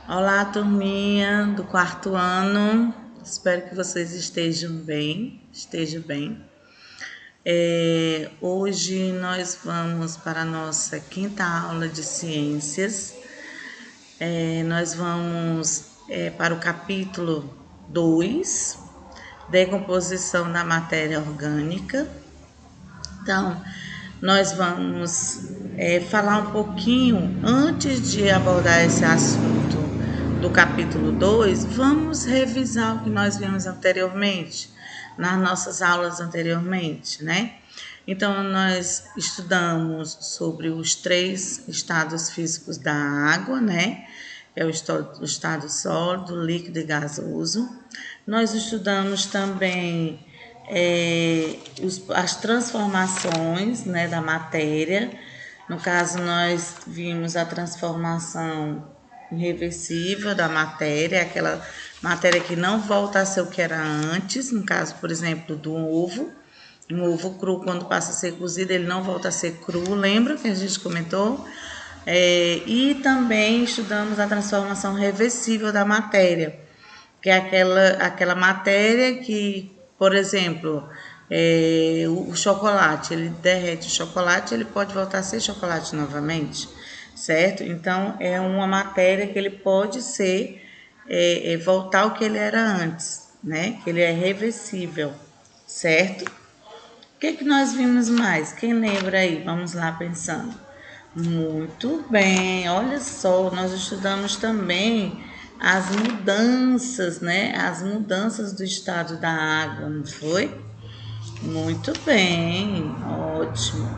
Olá, turminha do quarto ano. Espero que vocês estejam bem. Hoje nós vamos para a nossa quinta aula de ciências. Nós vamos para o capítulo 2, decomposição da matéria orgânica. Então, nós vamos falar um pouquinho, antes de abordar esse assunto do capítulo 2, vamos revisar o que nós vimos anteriormente, nas nossas aulas anteriormente, né? Então, nós estudamos sobre os 3 estados físicos da água, né? É o estado sólido, líquido e gasoso. Nós estudamos também as transformações, né, da matéria. No caso, nós vimos a transformação irreversível da matéria, aquela matéria que não volta a ser o que era antes. No caso, por exemplo, do ovo. Um ovo cru, quando passa a ser cozido, ele não volta a ser cru. Lembra que a gente comentou? E também estudamos a transformação reversível da matéria, que é aquela matéria que, por exemplo, o chocolate, ele derrete o chocolate, ele pode voltar a ser chocolate novamente, certo? Então, é uma matéria que ele pode ser, voltar ao que ele era antes, né? Que ele é reversível, certo? O que nós vimos mais? Quem lembra aí? Vamos lá pensando. Muito bem, olha só, nós estudamos também as mudanças, né? As mudanças do estado da água, não foi? Muito bem, ótimo.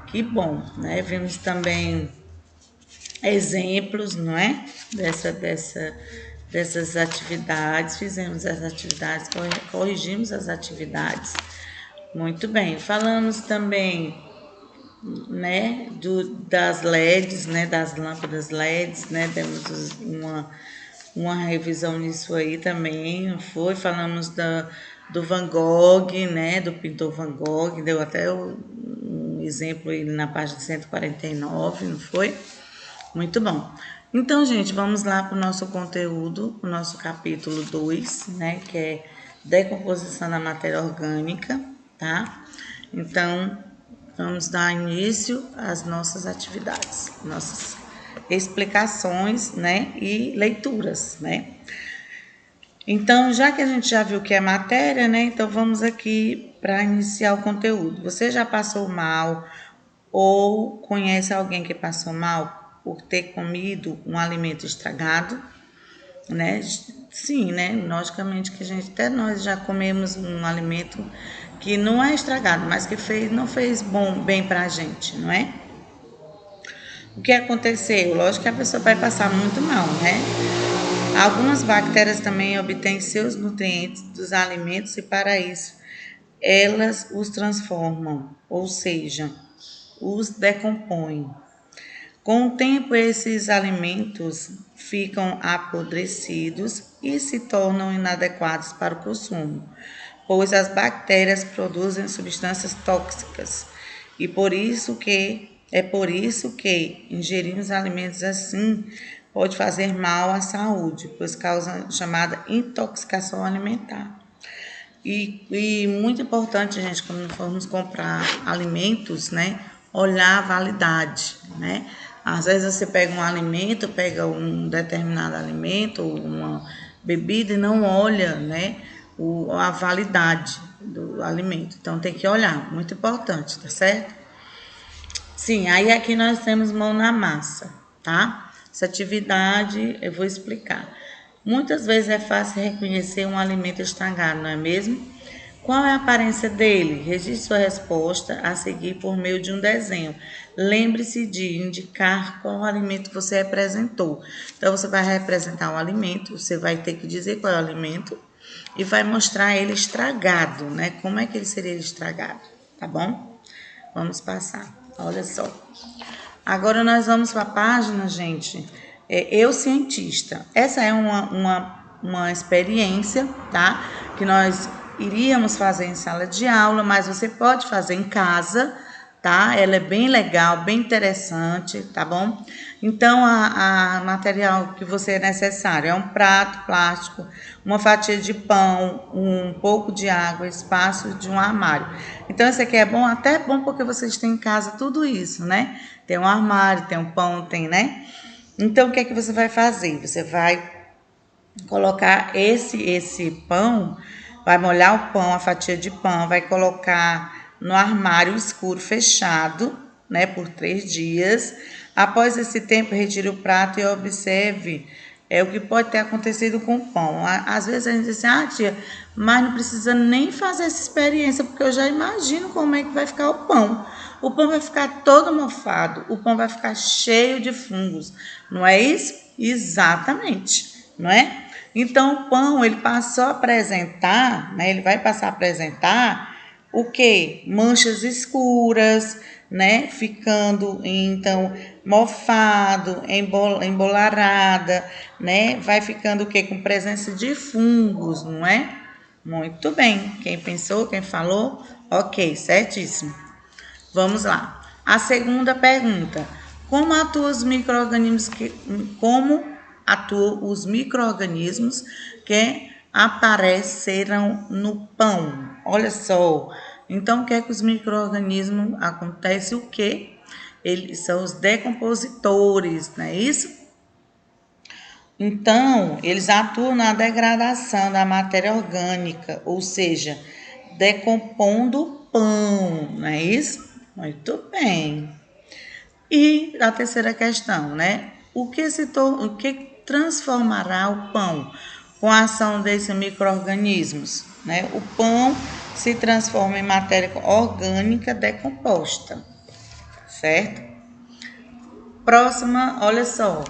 Que bom, né? Vimos também exemplos, não é? Dessas atividades, fizemos as atividades, corrigimos as atividades. Muito bem, falamos também, né, das LEDs, né, das lâmpadas LEDs, né, demos uma revisão nisso aí também, falamos do Van Gogh, né, do pintor Van Gogh, deu até um exemplo aí na página 149, não foi? Muito bom. Então, gente, vamos lá para o nosso conteúdo, o nosso capítulo 2, né, que é decomposição da matéria orgânica, tá? Então, vamos dar início às nossas atividades, nossas explicações, né, e leituras, né? Então, já que a gente já viu o que é matéria, né, então vamos aqui para iniciar o conteúdo. Você já passou mal ou conhece alguém que passou mal por ter comido um alimento estragado, né? Sim, né? Logicamente que até nós já comemos um alimento que não é estragado, mas que não fez bem pra gente, não é? O que aconteceu? Lógico que a pessoa vai passar muito mal, né? Algumas bactérias também obtêm seus nutrientes dos alimentos e para isso elas os transformam, ou seja, os decompõem. Com o tempo, esses alimentos ficam apodrecidos e se tornam inadequados para o consumo, pois as bactérias produzem substâncias tóxicas e por isso que ingerir os alimentos assim pode fazer mal à saúde, pois causa chamada intoxicação alimentar. E muito importante, gente, quando formos comprar alimentos, né, olhar a validade, né? Às vezes você pega pega um determinado alimento ou uma bebida e não olha, né, a validade do alimento. Então tem que olhar, muito importante, tá certo? Sim, aí aqui nós temos mão na massa, tá? Essa atividade eu vou explicar. Muitas vezes é fácil reconhecer um alimento estragado, não é mesmo? Qual é a aparência dele? Registre sua resposta a seguir por meio de um desenho. Lembre-se de indicar qual alimento você representou. Então, você vai representar um alimento, você vai ter que dizer qual é o alimento e vai mostrar ele estragado, né? Como é que ele seria estragado, tá bom? Vamos passar. Olha só. Agora nós vamos para a página, gente. Eu cientista. Essa é uma experiência, tá? Que nós iríamos fazer em sala de aula, mas você pode fazer em casa, tá? Ela é bem legal, bem interessante, tá bom? Então, a material que você é necessário é um prato plástico, uma fatia de pão, um pouco de água, espaço de um armário. Então, esse aqui é bom, até bom porque vocês têm em casa tudo isso, né? Tem um armário, tem um pão, tem, né? Então, o que é que você vai fazer? Você vai colocar esse pão, vai molhar o pão, a fatia de pão, vai colocar no armário escuro fechado, né, por 3 dias. Após esse tempo, retire o prato e observe o que pode ter acontecido com o pão. Às vezes a gente diz assim, tia, mas não precisa nem fazer essa experiência, porque eu já imagino como é que vai ficar o pão. O pão vai ficar todo mofado, o pão vai ficar cheio de fungos, não é isso? Exatamente, não é? Então, o pão, ele passou a apresentar, né? Ele vai passar a apresentar o quê? Manchas escuras, né? Ficando, então, mofado, embolarada, né? Vai ficando o quê? Com presença de fungos, não é? Muito bem. Quem pensou, quem falou? Ok, certíssimo. Vamos lá. A segunda pergunta. Como atuam os micro-organismos que apareceram no pão? Olha só. Então, o que é que os micro-organismos acontece? O que? Eles são os decompositores, não é isso? Então, eles atuam na degradação da matéria orgânica, ou seja, decompondo o pão, não é isso? Muito bem. E a terceira questão, né? O que transformará o pão com a ação desses micro-organismos? Né? O pão se transforma em matéria orgânica decomposta, certo? Próxima, olha só.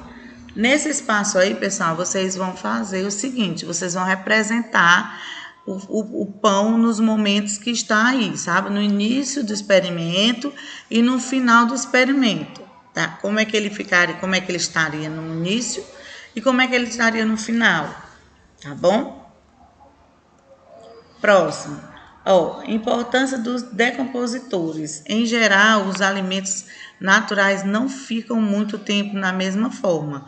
Nesse espaço aí, pessoal, vocês vão fazer o seguinte: vocês vão representar o pão nos momentos que está aí, sabe? No início do experimento e no final do experimento, tá? Como é que ele ficaria, como é que ele estaria no início e como é que ele estaria no final, tá bom? Próximo. Importância dos decompositores. Em geral, os alimentos naturais não ficam muito tempo na mesma forma.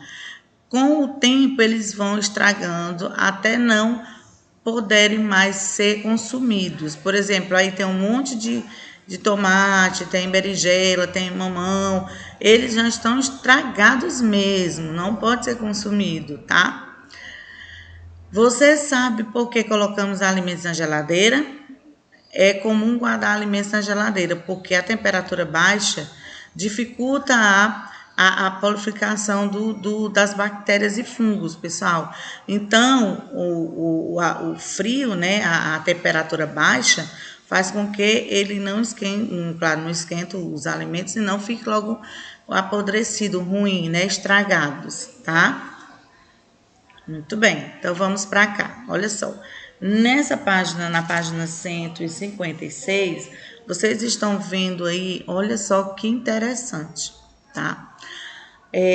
Com o tempo, eles vão estragando até não poderem mais ser consumidos. Por exemplo, aí tem um monte de tomate, tem berinjela, tem mamão. Eles já estão estragados mesmo, não pode ser consumido, tá? Você sabe por que colocamos alimentos na geladeira? É comum guardar alimentos na geladeira, porque a temperatura baixa dificulta a prolificação das bactérias e fungos, pessoal. Então, o frio, né, a temperatura baixa, faz com que ele não esquente, claro, não esquenta os alimentos e não fique logo apodrecido, ruim, né, estragados, tá? Muito bem, então vamos para cá. Olha só, nessa página, na página 156, vocês estão vendo aí, olha só que interessante, tá?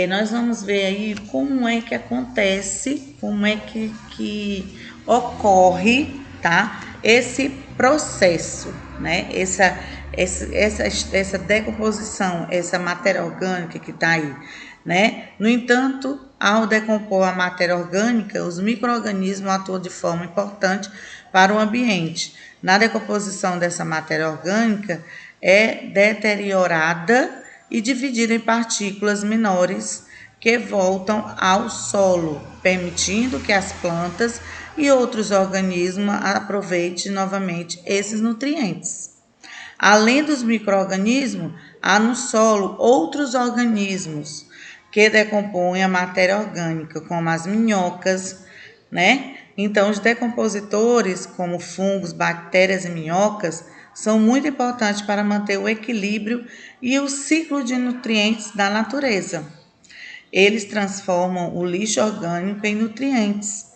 Nós vamos ver aí como é que acontece, como é que ocorre, tá? Esse processo, né? Essa decomposição, essa matéria orgânica que está aí, né? No entanto, ao decompor a matéria orgânica, os micro-organismos atuam de forma importante para o ambiente. Na decomposição dessa matéria orgânica, é deteriorada e dividida em partículas menores que voltam ao solo, permitindo que as plantas e outros organismos aproveitem novamente esses nutrientes. Além dos micro-organismos, há no solo outros organismos que decompõem a matéria orgânica, como as minhocas, né? Então, os decompositores, como fungos, bactérias e minhocas, são muito importantes para manter o equilíbrio e o ciclo de nutrientes da natureza. Eles transformam o lixo orgânico em nutrientes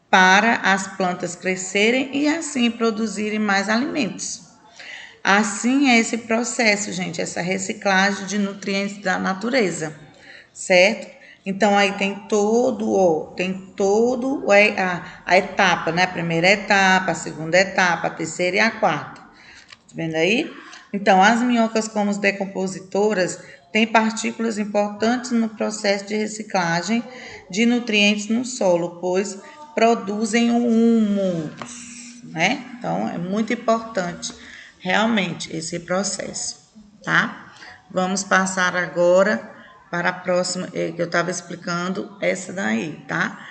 para as plantas crescerem e assim produzirem mais alimentos. Assim é esse processo, gente, essa reciclagem de nutrientes da natureza, certo? Então aí tem todo a etapa, né? A primeira etapa, a segunda etapa, a terceira e a quarta. Tá vendo aí? Então, as minhocas como decompositoras têm partículas importantes no processo de reciclagem de nutrientes no solo, pois produzem o humus, né? Então, é muito importante realmente esse processo, tá? Vamos passar agora para a próxima, que eu estava explicando essa daí, tá?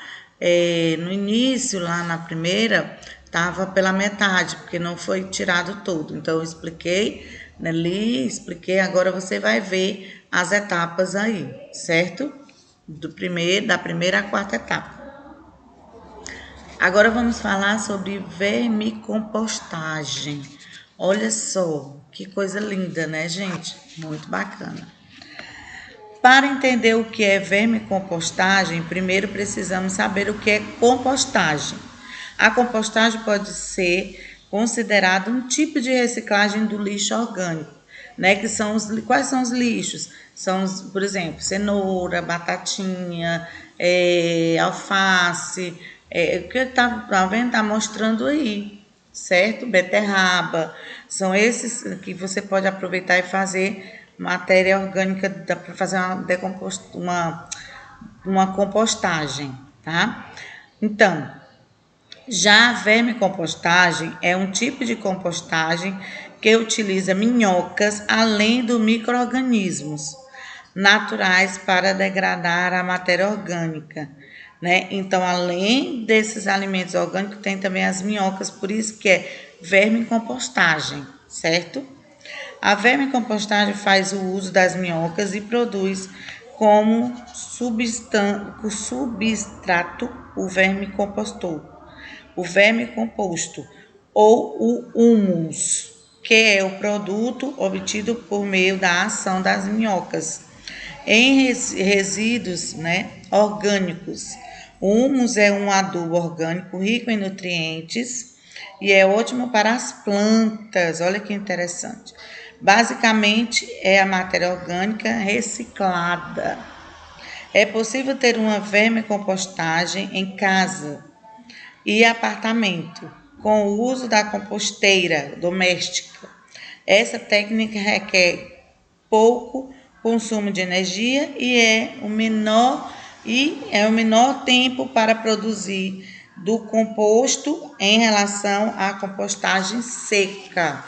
No início, lá na primeira, estava pela metade, porque não foi tirado tudo. Então, eu expliquei, né, li, expliquei, agora você vai ver as etapas aí, certo? Da primeira à quarta etapa. Agora vamos falar sobre vermicompostagem. Olha só, que coisa linda, né, gente? Muito bacana. Para entender o que é vermicompostagem, primeiro precisamos saber o que é compostagem. A compostagem pode ser considerada um tipo de reciclagem do lixo orgânico, né? Quais são os lixos? Por exemplo, cenoura, batatinha, alface, o que tá vendo? Tá mostrando aí, certo? Beterraba, são esses que você pode aproveitar e fazer matéria orgânica para fazer uma compostagem, tá? Então, já a vermicompostagem é um tipo de compostagem que utiliza minhocas além dos micro-organismos naturais para degradar a matéria orgânica, né? Então, além desses alimentos orgânicos, tem também as minhocas, por isso que é vermicompostagem, certo? A vermicompostagem faz o uso das minhocas e produz como substrato o vermicomposto ou o humus, que é o produto obtido por meio da ação das minhocas em resíduos, né, orgânicos. O humus é um adubo orgânico rico em nutrientes e é ótimo para as plantas. Olha que interessante. Basicamente, é a matéria orgânica reciclada. É possível ter uma vermicompostagem em casa e apartamento, com o uso da composteira doméstica. Essa técnica requer pouco consumo de energia e é o menor tempo para produzir do composto em relação à compostagem seca.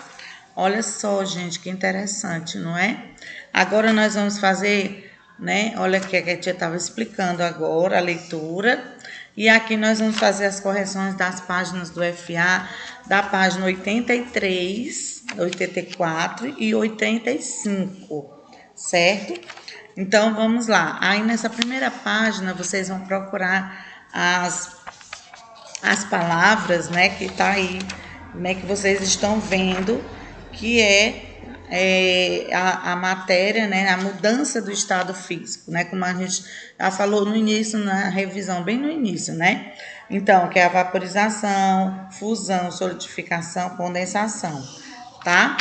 Olha só, gente, que interessante, não é? Agora nós vamos fazer, né? Olha aqui, a tia estava explicando agora a leitura. E aqui nós vamos fazer as correções das páginas do FA, da página 83, 84 e 85, certo? Então, vamos lá. Aí, nessa primeira página, vocês vão procurar as palavras, né, que tá aí, né, que vocês estão vendo, que a matéria, né, a mudança do estado físico, né, como a gente já falou no início, na revisão, bem no início, né? Então, que é a vaporização, fusão, solidificação, condensação, tá?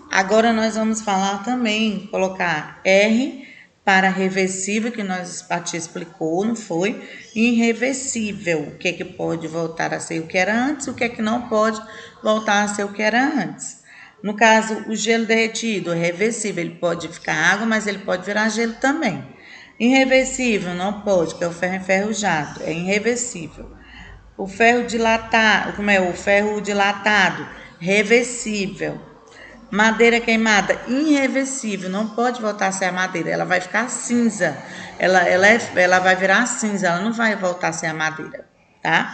Agora nós vamos falar também, colocar R para reversível, que a tia explicou, não foi? Irreversível, o que é que pode voltar a ser o que era antes, o que é que não pode voltar a ser o que era antes. No caso, o gelo derretido é reversível, ele pode ficar água, mas ele pode virar gelo também. Irreversível, não pode, que é o ferro enferrujado, é irreversível. O ferro dilatado, o ferro dilatado, reversível. Madeira queimada, irreversível, não pode voltar a ser a madeira, ela vai ficar cinza, ela vai virar cinza, ela não vai voltar a ser a madeira, tá?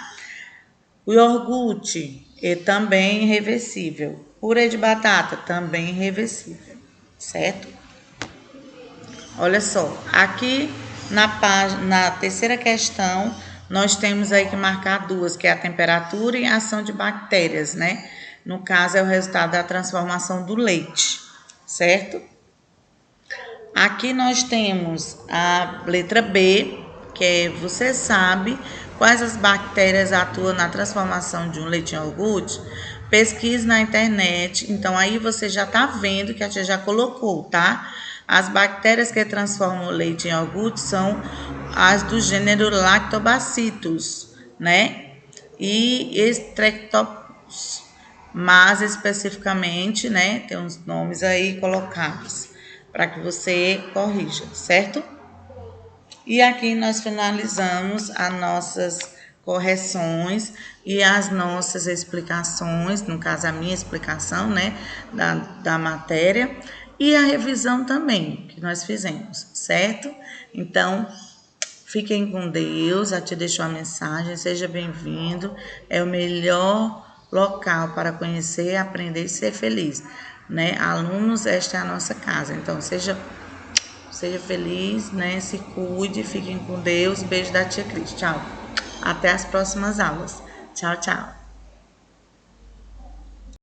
O iogurte é também irreversível, purê de batata também irreversível, certo? Olha só, aqui na terceira questão, nós temos aí que marcar duas, que é a temperatura e a ação de bactérias, né? No caso, é o resultado da transformação do leite, certo? Aqui nós temos a letra B, que é você sabe quais as bactérias atuam na transformação de um leite em iogurte? Pesquise na internet. Então, aí você já tá vendo que a tia já colocou, tá? As bactérias que transformam o leite em iogurte são as do gênero Lactobacillus, né? E Streptococcus. mas especificamente, né, tem uns nomes aí colocados para que você corrija, certo? E aqui nós finalizamos as nossas correções e as nossas explicações, no caso a minha explicação, né, da matéria, e a revisão também, que nós fizemos, certo? Então, fiquem com Deus, já te deixou a mensagem, seja bem-vindo, é o melhor local para conhecer, aprender e ser feliz, né? Alunos, esta é a nossa casa, então seja feliz, né? Se cuide, fiquem com Deus. Beijo da tia Cris. Tchau. Até as próximas aulas. Tchau, tchau.